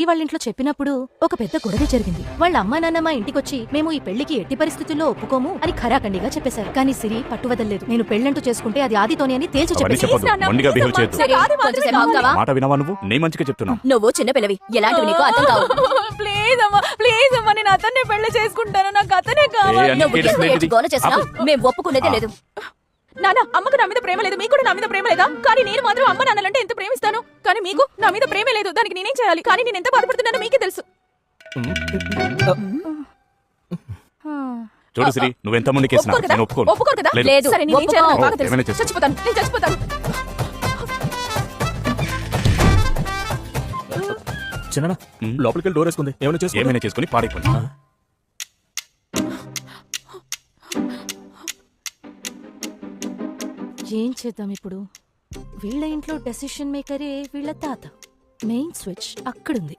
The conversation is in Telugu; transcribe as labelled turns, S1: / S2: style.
S1: వాళ్ళ ఇంట్లో చెప్పినప్పుడు ఒక పెద్ద గొడవ జరిగింది. వాళ్ళ అమ్మా నాన్న మా ఇంటికొచ్చి మేము ఈ పెళ్లికి ఎట్టి పరిస్థితుల్లో ఒప్పుకోము అని ఖరాఖండిగా చెప్పేశారు. కానీ సిరి పట్టువదల్లేదు. నేను పెళ్ళంటూ చేసుకుంటే అది ఆదితోనే అని తేల్చి చెప్పింది.
S2: మాట వినవా నువ్వు? నీ మంచిగా చెప్తున్నా.
S3: నువ్వు చిన్న పిల్లవి, ఎలాంటివి నీకు అర్థం కావు.
S1: ప్లీజ్ అమ్మా నేను అతన్నే పెళ్లి చేసుకుంటాను. నాకు అతనే కావాలి.
S3: నువ్వు ఎంత గోల చేసినా మేము ఒప్పుకునేదే లేదు.
S1: నాన్న అమ్మకు నా మీద ప్రేమ లేదు, మీకు కూడా నా మీద ప్రేమ లేదా? కానీ నేను మాత్రం అమ్మ నాన్నలంటే ఎంత ప్రేమిస్తాను. కానీ మీకు నా మీద ప్రేమే లేదు. దానికి నేనేం చేయాలి? కానీ నేను ఎంత బాధపడుతున్నానో మీకే తెలుసు.
S2: చూడు శ్రీ, నువ్వెంత ముందుకేసినా నేను ఒప్పుకోను.
S1: ఒప్పుకోరు కదా?
S3: లేదు.
S1: సరే నేనేం చేయాలో నాకు బాగా
S2: ఏమైనా
S1: తెలుసు.
S2: చేస్తా.
S1: చచ్చిపోతాను, నేను చచ్చిపోతాను.
S4: చిన్న లోపలికి వెళ్ళి డోర్ వేసుకుంది.
S2: ఏమైనా చేసుకుని పాడైపోయింది.
S1: ఏం చేద్దాం ఇప్పుడు? వీళ్ళ ఇంట్లో డెసిషన్ మేకరే వీళ్ళ తాత. Main switch అక్కడుంది.